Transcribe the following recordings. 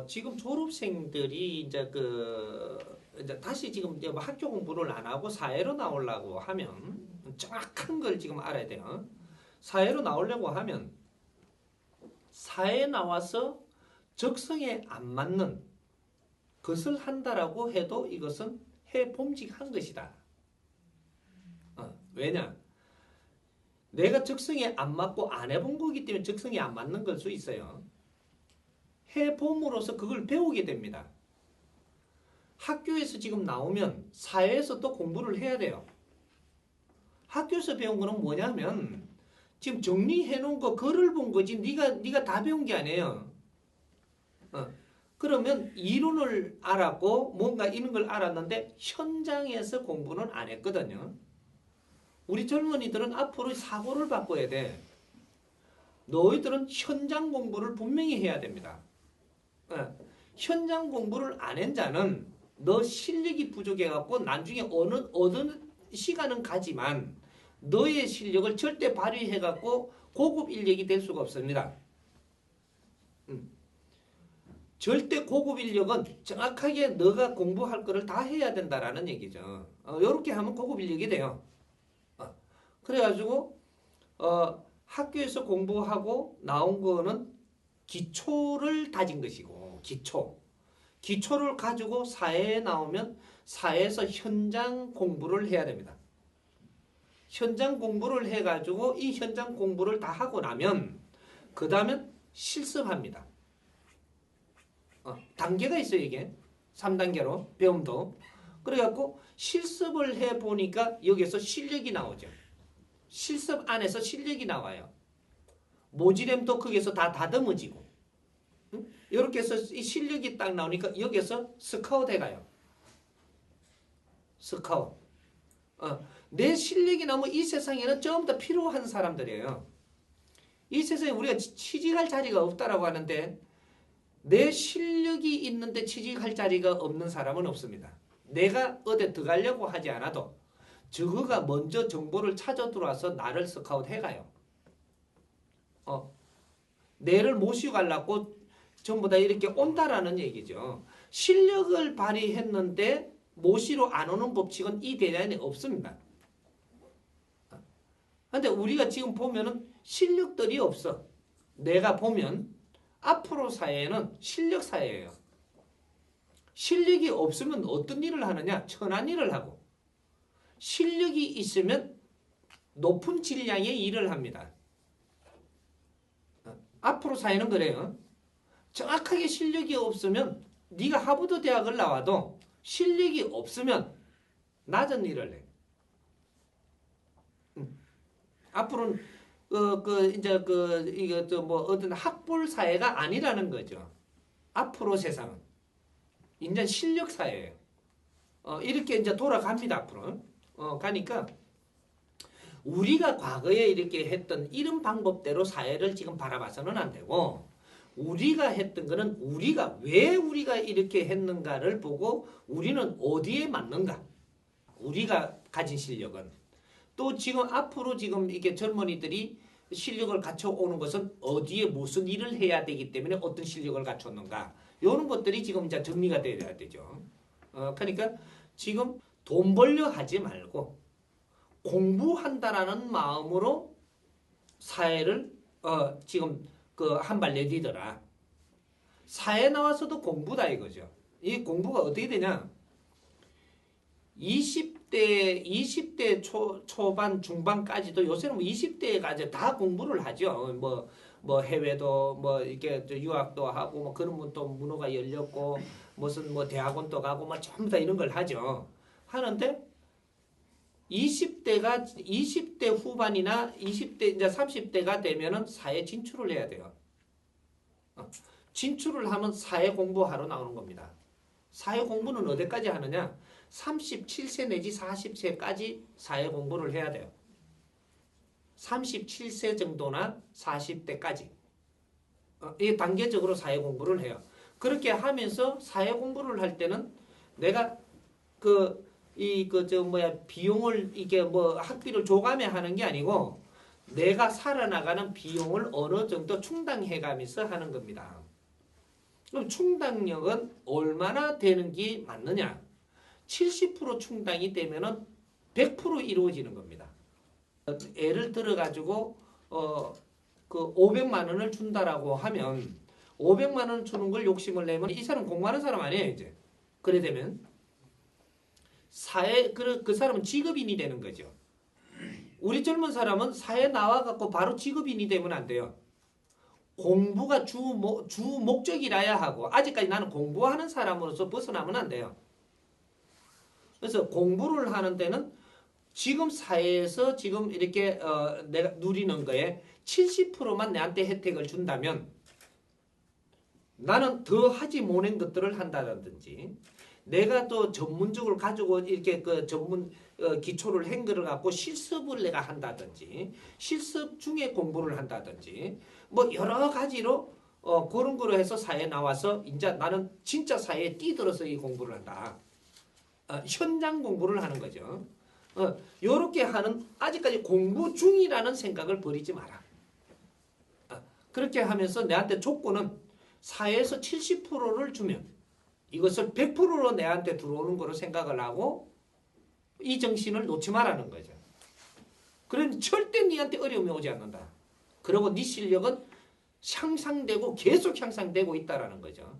지금 졸업생들이 이제 다시 지금 이제 뭐 학교 공부를 안 하고 사회로 나오려고 하면 정확한 걸 지금 알아야 돼요. 사회로 나오려고 하면 사회에 나와서 적성에 안 맞는 것을 한다라고 해도 이것은 해봄직한 것이다. 왜냐? 내가 적성에 안 맞고 안 해본 거기 때문에 적성에 안 맞는 걸 수 있어요. 해봄으로써 그걸 배우게 됩니다. 학교에서 지금 나오면 사회에서 또 공부를 해야 돼요. 학교에서 배운 거는 뭐냐면 지금 정리해 놓은 거 글을 본 거지 네가 다 배운 게 아니에요. 그러면 이론을 알았고 뭔가 이런 걸 알았는데 현장에서 공부는 안 했거든요. 우리 젊은이들은 앞으로 사고를 바꿔야 돼. 너희들은 현장 공부를 분명히 해야 됩니다. 현장 공부를 안 한 자는 너 실력이 부족해갖고 나중에 어느 시간은 가지만 너의 실력을 절대 발휘해갖고 고급 인력이 될 수가 없습니다. 절대 고급 인력은 정확하게 너가 공부할 거를 다 해야 된다라는 얘기죠. 이렇게 하면 고급 인력이 돼요. 그래가지고 학교에서 공부하고 나온 거는 기초를 다진 것이고 기초를 가지고 사회에 나오면 사회에서 현장 공부를 해야 됩니다. 현장 공부를 해가지고 이 현장 공부를 다 하고 나면 그 다음엔 실습합니다. 단계가 있어요. 이게 3단계로 배움도. 그래갖고 실습을 해보니까 여기서 실력이 나오죠. 실습 안에서 실력이 나와요. 모지렘도 거기서 다 다듬어지고 이렇게 해서 이 실력이 딱 나오니까 여기서 스카웃 해가요. 스카웃. 내 실력이 나오면 이 세상에는 전부 다 필요한 사람들이에요. 이 세상에 우리가 취직할 자리가 없다라고 하는데 내 실력이 있는데 취직할 자리가 없는 사람은 없습니다. 내가 어디 들어가려고 하지 않아도 저거가 먼저 정보를 찾아 들어와서 나를 스카웃 해가요. 내를 모시고 가려고 전부 다 이렇게 온다라는 얘기죠. 실력을 발휘했는데 모시러 안 오는 법칙은 이 대안에 없습니다. 근데 우리가 지금 보면은 실력들이 없어. 내가 보면 앞으로 사회는 실력 사회예요. 실력이 없으면 어떤 일을 하느냐? 천한 일을 하고 실력이 있으면 높은 질량의 일을 합니다. 앞으로 사회는 그래요. 정확하게 실력이 없으면 네가 하버드 대학을 나와도 실력이 없으면 낮은 일을 해. 앞으로는 어떤 학벌 사회가 아니라는 거죠. 앞으로 세상은 이제 실력 사회예요. 이렇게 이제 돌아갑니다. 앞으로 가니까 우리가 과거에 이렇게 했던 이런 방법대로 사회를 지금 바라봐서는 안 되고 우리가 했던 거는 왜 우리가 이렇게 했는가를 보고 우리는 어디에 맞는가? 우리가 가진 실력은 또 지금 앞으로 지금 이게 젊은이들이 실력을 갖춰오는 것은 어디에 무슨 일을 해야 되기 때문에 어떤 실력을 갖췄는가? 이런 것들이 지금 이제 정리가 돼야 되죠. 그러니까 지금 돈 벌려 하지 말고 공부한다라는 마음으로 사회를 지금 한 발 내디더라. 사회 나와서도 공부다 이거죠. 이 공부가 어떻게 되냐? 20대 초반 중반까지도 요새는 20대까지 다 공부를 하죠. 뭐 해외도 뭐 이렇게 유학도 하고 뭐 그런 또 문호가 열렸고 무슨 뭐 대학원도 가고 뭐 전부 다 이런 걸 하죠. 하는데 20대 후반이나 20대 이제 30대가 되면은 사회 진출을 해야 돼요. 진출을 하면 사회 공부하러 나오는 겁니다. 사회 공부는 어디까지 하느냐? 37세 내지 40세까지 사회 공부를 해야 돼요. 37세 정도나 40대까지. 이 단계적으로 사회 공부를 해요. 그렇게 하면서 사회 공부를 할 때는 내가 비용을 이게 뭐 학비를 줘가며 하는 게 아니고 내가 살아나가는 비용을 어느 정도 충당해가면서 하는 겁니다. 그럼 충당력은 얼마나 되는 게 맞느냐? 70% 충당이 되면은 100% 이루어지는 겁니다. 예를 들어 가지고 그 500만 원을 준다라고 하면 500만 원 주는 걸 욕심을 내면 이 사람 공부하는 사람 아니에요, 이제. 그래 되면 사회 그 사람은 직업인이 되는 거죠. 우리 젊은 사람은 사회에 나와 갖고 바로 직업인이 되면 안 돼요. 공부가 주 목적이라야 하고 아직까지 나는 공부하는 사람으로서 벗어나면 안 돼요. 그래서 공부를 하는 데는 지금 사회에서 지금 이렇게 내가 누리는 거에 70%만 내한테 혜택을 준다면 나는 더 하지 못한 것들을 한다든지 내가 또 전문적으로 가지고 이렇게 그 전문 기초를 행 거를 갖고 실습을 내가 한다든지 실습 중에 공부를 한다든지 뭐 여러 가지로 그런 거로 해서 사회에 나와서 이제 나는 진짜 사회에 뛰들어서 이 공부를 한다. 현장 공부를 하는 거죠. 요렇게 하는 아직까지 공부 중이라는 생각을 버리지 마라. 그렇게 하면서 내한테 조건은 사회에서 70%를 주면 이것을 100%로 내한테 들어오는 거로 생각을 하고 이 정신을 놓지 말라는 거죠. 그러면 절대 니한테 어려움이 오지 않는다. 그리고 네 실력은 향상되고 계속 향상되고 있다라는 거죠.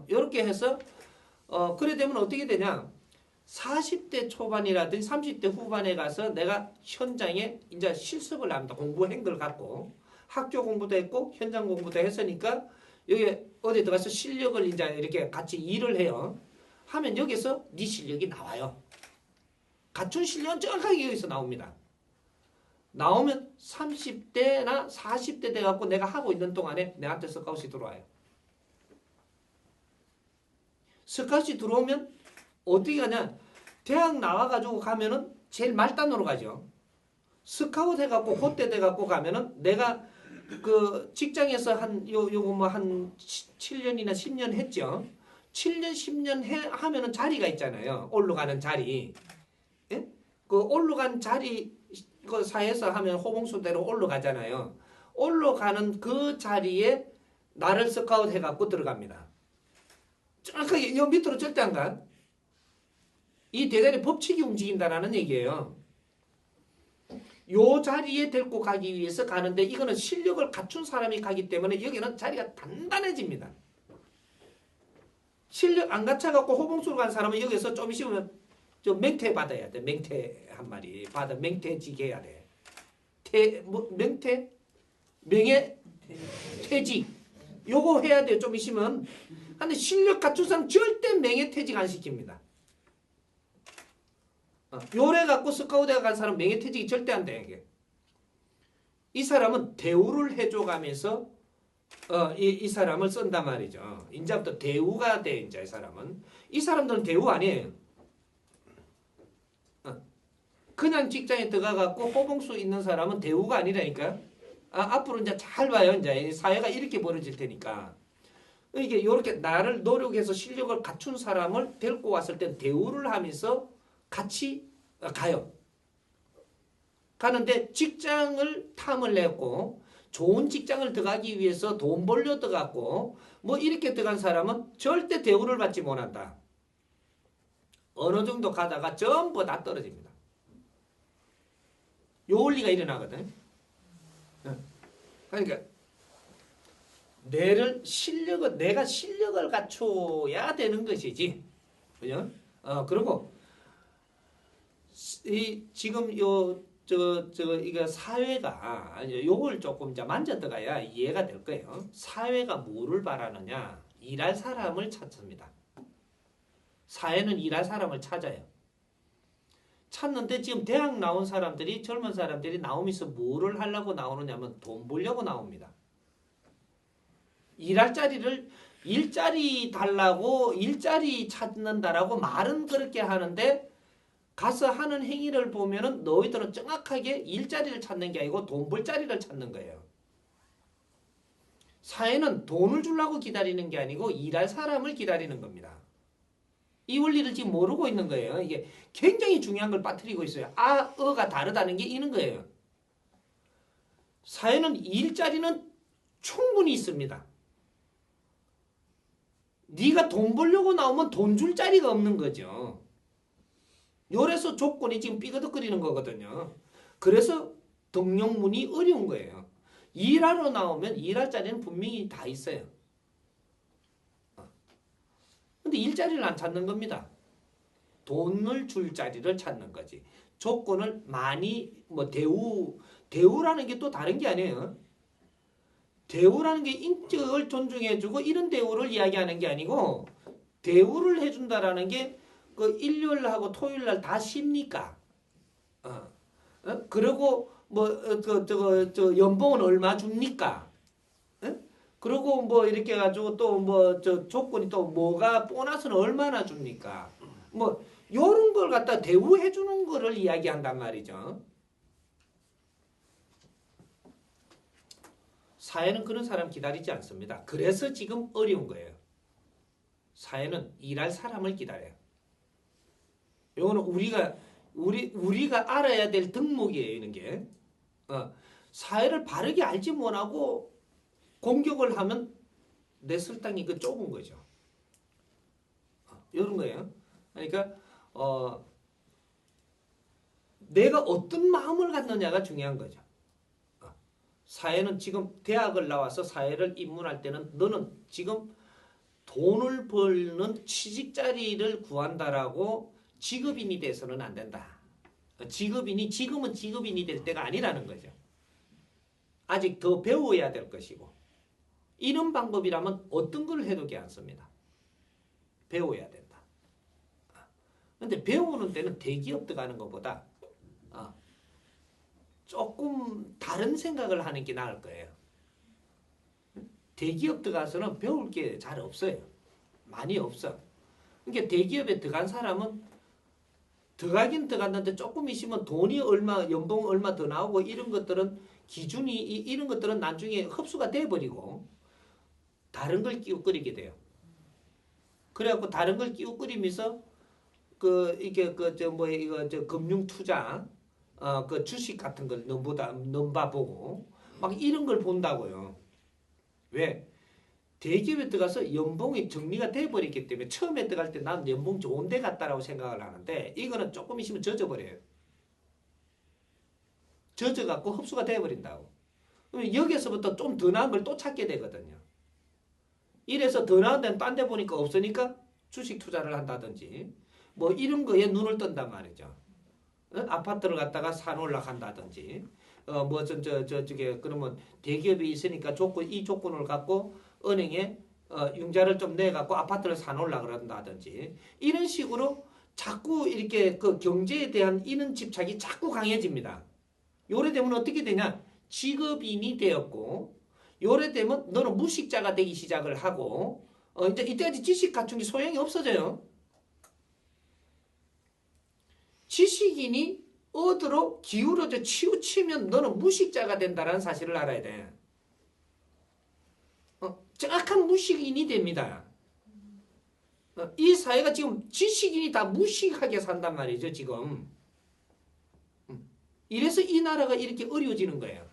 이렇게 해서 그래 되면 어떻게 되냐? 40대 초반이라든지 30대 후반에 가서 내가 현장에 이제 실습을 합니다. 공부 행을 갖고 학교 공부도 했고 현장 공부도 했으니까 여기 어디 들어가서 실력을 이제 이렇게 같이 일을 해요. 하면 여기서 네 실력이 나와요. 갖춘 실력은 정확하게 여기서 나옵니다. 나오면 30대나 40대 돼 갖고 내가 하고 있는 동안에 내한테 스카웃이 들어와요. 스카웃이 들어오면 어떻게 가냐? 대학 나와가지고 가면은 제일 말단으로 가죠. 스카웃 해갖고 그때 돼갖고 가면은 내가 그 직장에서 요거 뭐 한 7년이나 10년 했죠. 7년 10년 하면은 자리가 있잖아요. 올라가는 자리. 예? 그 올라간 자리 그 사회에서 하면 호봉수대로 올라가잖아요. 올라가는 그 자리에 나를 스카웃 해갖고 들어갑니다. 정확하게 요 밑으로 절대 안 가. 이 대단히 법칙이 움직인다라는 얘기예요. 요 자리에 데리고 가기 위해서 가는데 이거는 실력을 갖춘 사람이 가기 때문에 여기는 자리가 단단해집니다. 실력 안 갖춰갖고 호봉수로 간 사람은 여기서 좀 있으면 좀 맹퇴 받아야 돼. 맹퇴 한 마리 받아 맹퇴직 해야 돼. 맹퇴? 명예? 퇴직. 요거 해야 돼. 좀 있으면. 근데 실력 갖춘 사람 절대 명예퇴직 안 시킵니다. 요래 갖고 스카우트에 간 사람 명예퇴직이 절대 안 돼. 이게. 이 사람은 대우를 해줘가면서 이 사람을 쓴단 말이죠. 이제부터 대우가 돼. 이제 이 사람은. 이 사람들은 대우 아니에요. 그냥 직장에 들어가갖고 호봉수 있는 사람은 대우가 아니라니까. 앞으로 이제 잘 봐요. 이제 사회가 이렇게 벌어질 테니까. 이게 이렇게 나를 노력해서 실력을 갖춘 사람을 데리고 왔을 때 대우를 하면서 같이 가요. 가는데 직장을 탐을 냈고 좋은 직장을 들어가기 위해서 돈 벌려 들어갔고 뭐 이렇게 들어간 사람은 절대 대우를 받지 못한다. 어느 정도 가다가 전부 다 떨어집니다. 요 원리가 일어나거든. 그러니까 내가 실력을 갖춰야 되는 것이지. 그죠? 그리고 지금 이거 사회가 요걸 조금 이제 만져 들어가야 이해가 될 거예요. 사회가 뭐를 바라느냐? 일할 사람을 찾습니다. 사회는 일할 사람을 찾아요. 찾는데 지금 대학 나온 사람들이 젊은 사람들이 나오면서 뭐를 하려고 나오느냐면 돈 벌려고 나옵니다. 일자리 달라고 일자리 찾는다라고 말은 그렇게 하는데 가서 하는 행위를 보면은 너희들은 정확하게 일자리를 찾는 게 아니고 돈 벌 자리를 찾는 거예요. 사회는 돈을 주려고 기다리는 게 아니고 일할 사람을 기다리는 겁니다. 이 원리를 지금 모르고 있는 거예요. 이게 굉장히 중요한 걸 빠뜨리고 있어요. 어가 다르다는 게 이런 거예요. 사회는 일자리는 충분히 있습니다. 네가 돈 벌려고 나오면 돈 줄 자리가 없는 거죠. 요래서 조건이 지금 삐그덕거리는 거거든요. 그래서 등용문이 어려운 거예요. 일하러 나오면 일할 자리는 분명히 다 있어요. 근데 일자리를 안 찾는 겁니다. 돈을 줄 자리를 찾는 거지. 조건을 많이 뭐 대우라는 게 또 다른 게 아니에요. 대우라는 게 인격을 존중해주고 이런 대우를 이야기하는 게 아니고 대우를 해준다라는 게 그 일요일하고 토요일날 다 쉽니까? 그리고 뭐 저 연봉은 얼마 줍니까? 그리고 뭐 이렇게 해가지고 또 뭐 저 조건이 또 뭐가 보너스는 얼마나 줍니까? 뭐 요런 걸 갖다 대우해 주는 거를 이야기한단 말이죠. 사회는 그런 사람 기다리지 않습니다. 그래서 지금 어려운 거예요. 사회는 일할 사람을 기다려요. 요거는 우리가 알아야 될 덕목이에요, 이런 게. 사회를 바르게 알지 못하고 공격을 하면 내 설탕이 그 좁은 거죠. 이런 거예요. 그러니까 내가 어떤 마음을 갖느냐가 중요한 거죠. 사회는 지금 대학을 나와서 사회를 입문할 때는 너는 지금 돈을 벌는 취직 자리를 구한다라고 직업인이 돼서는 안 된다. 지금은 직업인이 될 때가 아니라는 거죠. 아직 더 배워야 될 것이고 이런 방법이라면 어떤 걸 해도 괜찮습니다. 배워야 된다. 근데 배우는 데는 대기업 들어가는 것보다 조금 다른 생각을 하는 게 나을 거예요. 대기업 들어가서는 배울 게 잘 없어요. 많이 없어. 그러니까 대기업에 들어간 사람은 들어가긴 들어갔는데 조금 있으면 돈이 얼마, 연봉 얼마 더 나오고 이런 것들은 기준이 이런 것들은 나중에 흡수가 돼버리고 다른 걸 끼우거리게 돼요. 그래갖고 다른 걸 끼우거리면서 금융 투자 그 주식 같은 걸 넘봐보고 막 이런 걸 본다고요. 왜? 대기업에 들어가서 연봉이 정리가 돼버렸기 때문에 처음에 들어갈 때 난 연봉 좋은 데 갔다라고 생각을 하는데 이거는 조금 있으면 젖어버려요. 젖어갖고 흡수가 돼버린다고. 여기서부터 좀 더 나은 걸 또 찾게 되거든요. 이래서 더 나은 데는 딴 데 보니까 없으니까 주식 투자를 한다든지 뭐 이런 거에 눈을 뜬단 말이죠. 아파트를 갖다가 사놓으려고 한다든지 저게 그러면 대기업이 있으니까 이 조건을 갖고 은행에 융자를 좀 내갖고 아파트를 사놓으려고 그런다든지 이런 식으로 자꾸 이렇게 그 경제에 대한 이런 집착이 자꾸 강해집니다. 요래 되면 어떻게 되냐? 직업인이 되었고 요래 되면 너는 무식자가 되기 시작을 하고 이제 이때까지 지식 갖춘 게 소용이 없어져요. 지식인이 어디로 기울어져 치우치면 너는 무식자가 된다는 사실을 알아야 돼. 정확한 무식인이 됩니다. 이 사회가 지금 지식인이 다 무식하게 산단 말이죠, 지금. 이래서 이 나라가 이렇게 어려워지는 거예요.